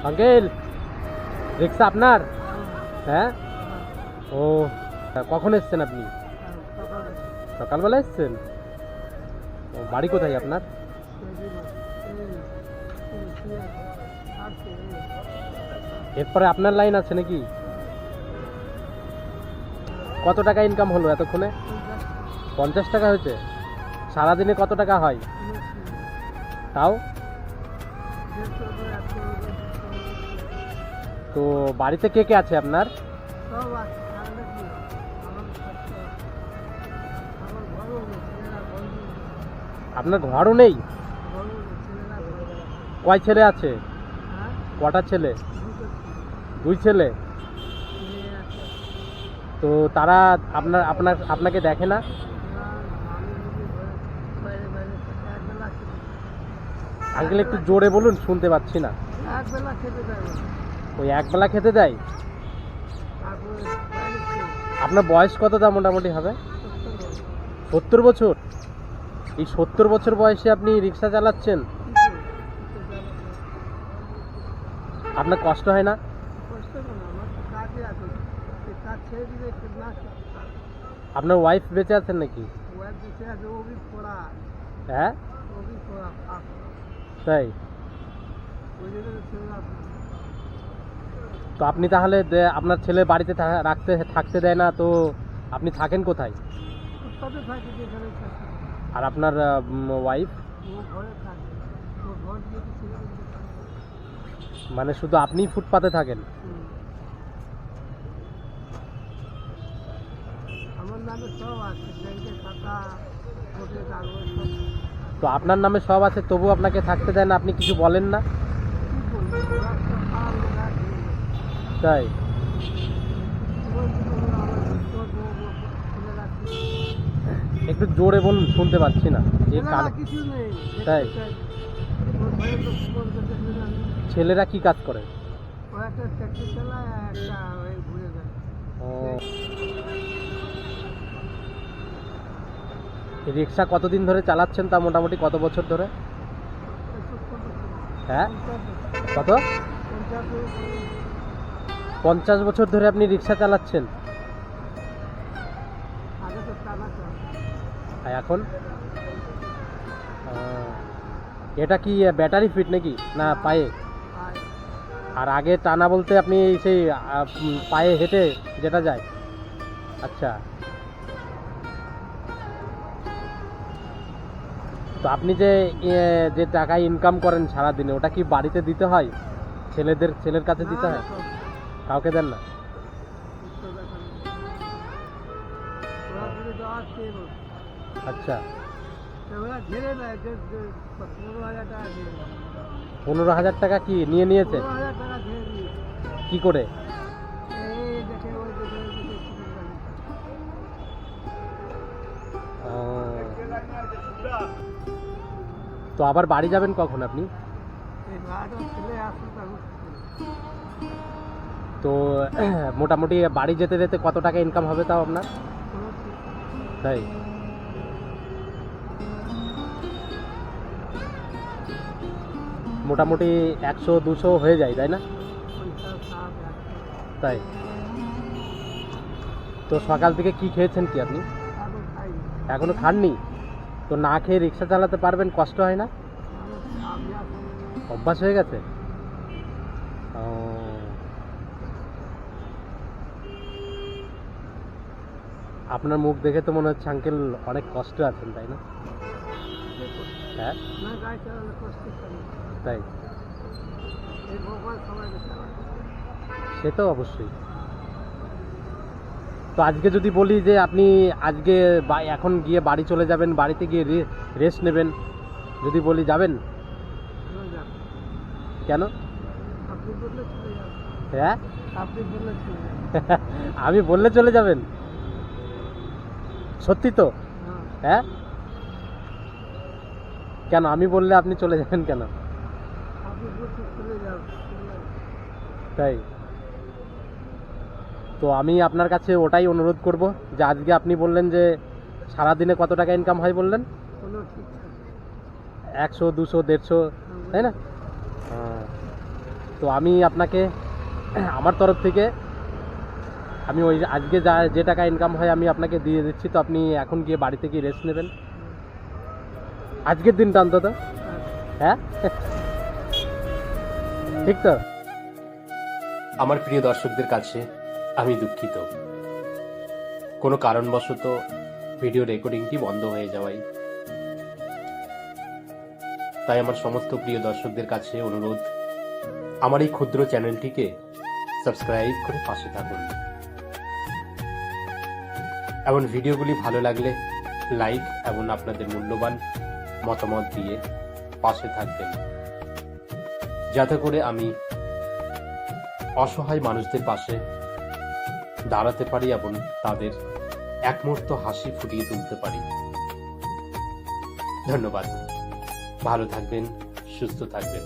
Uncle, রিক্সা আপনার? হ্যাঁ। ও, কখন এসছেন আপনি? সকালবেলা এসছেন? ও, বাড়ি কোথায় আপনার? এরপরে আপনার লাইন আছে নাকি? কত টাকা ইনকাম হলো এতক্ষণে? 50 টাকা হয়েছে? সারাদিনে কত টাকা হয় তাও? তো বাড়িতে কে কে আছে আপনার? আপনার ঘরও নেই? কয় ছেলে আছে? কটা ছেলে? 2 ছেলে? তো তারা আপনাকে দেখে না? আঙ্কেল একটু জোরে বলুন, শুনতে পাচ্ছি না। ওই একবেলা খেতে দেয়? আপনার বয়স কত তা মোটামুটি হবে? 70 বছর? এই 70 বছর বয়সে আপনি রিক্সা চালাচ্ছেন? আপনার কষ্ট হয় না? আপনার ওয়াইফ বেঁচে আছেন নাকি? হ্যাঁ, তাই? তো আপনি তাহলে আপনার ছেলে বাড়িতে থাকতে দেয় না, তো আপনি থাকেন কোথায়? আর আপনার ওয়াইফ? মানে শুধু আপনিই ফুটপাতে থাকেন? তো আপনার নামে সব আছে, তবু আপনাকে থাকতে দেয় না, আপনি কিছু বলেন না? তাই? একটু জোরে বলুন, শুনতে পাচ্ছি না। তাই? ছেলেরা কি কাজ করে? রিক্সা কতদিন ধরে চালাচ্ছেন তা মোটামুটি কত বছর ধরে? হ্যাঁ, কত? 50 বছর ধরে আপনি রিক্সা চালাচ্ছেন? এখন এটা কি ব্যাটারি ফিট নাকি না পায়ে? আর আগে টানা বলতে আপনি সেই পায়ে হেঁটে যেটা যায়? আচ্ছা। তো আপনি যে টাকা ইনকাম করেন সারাদিনে, ওটা কি বাড়িতে দিতে হয়? ছেলের কাছে দিতে হয়? কাউকে দেন না? আচ্ছা। 15,000 টাকা কি নিয়ে নিয়েছে? কি করে? তো আবার বাড়ি যাবেন কখন আপনি? তো মোটামুটি বাড়ি যেতে যেতে কত টাকা ইনকাম হবে তাও আপনার? তাই? মোটামুটি 100-200 হয়ে যায়, তাই না? তাই? তো সকাল থেকে কি খেয়েছেন কি আপনি? এখনো খাননি? তো না খেয়ে রিক্সা চালাতে পারবেন? কষ্ট হয় না? অভ্যাস হয়ে গেছে? আপনার মুখ দেখে তো মনে হচ্ছে আঙ্কেল অনেক কষ্ট আছেন, তাই না? হ্যাঁ, তাই? সে তো অবশ্যই। তো আজকে যদি বলি যে আপনি আজকে এখন গিয়ে বাড়ি চলে যাবেন, বাড়িতে গিয়ে রেস্ট নেবেন, যদি বলি যাবেন? কেন? হ্যাঁ, আমি বললে চলে যাবেন? সত্যি তো? হ্যাঁ, কেন আমি বললে আপনি চলে যাবেন কেন? তাই? তো আমি আপনার কাছে ওটাই অনুরোধ করব যে আজকে আপনি বললেন যে সারাদিনে কত টাকা ইনকাম হয় বললেন? 100, 200, 150, তাই না? তো আমি আপনাকে আমার তরফ থেকে আমি ওই আজকে যে টাকা ইনকাম হয় আমি আপনাকে দিয়ে দিচ্ছি। তো আপনি এখন গিয়ে বাড়িতে গিয়ে রেস্ট নেবেন আজকের দিনটা অন্তত, হ্যাঁ? ঠিক তো? আমার প্রিয় দর্শকদের কাছে আমি দুঃখিত, কোনো কারণবশত ভিডিও রেকর্ডিংটি বন্ধ হয়ে যাওয়ায়। তাই আমার সমস্ত প্রিয় দর্শকদের কাছে অনুরোধ, আমার এই ক্ষুদ্র চ্যানেলটিকে সাবস্ক্রাইব করে পাশে থাকুন এবং ভিডিওগুলি ভালো লাগলে লাইক এবং আপনাদের মূল্যবান মতামত দিয়ে পাশে থাকবেন, যাতে করে আমি অসহায় মানুষদের পাশে দাঁড়াতে পারি এবং তাদের এক মুহূর্ত হাসি ফুটিয়ে তুলতে পারি। ধন্যবাদ, ভালো থাকবেন, সুস্থ থাকবেন।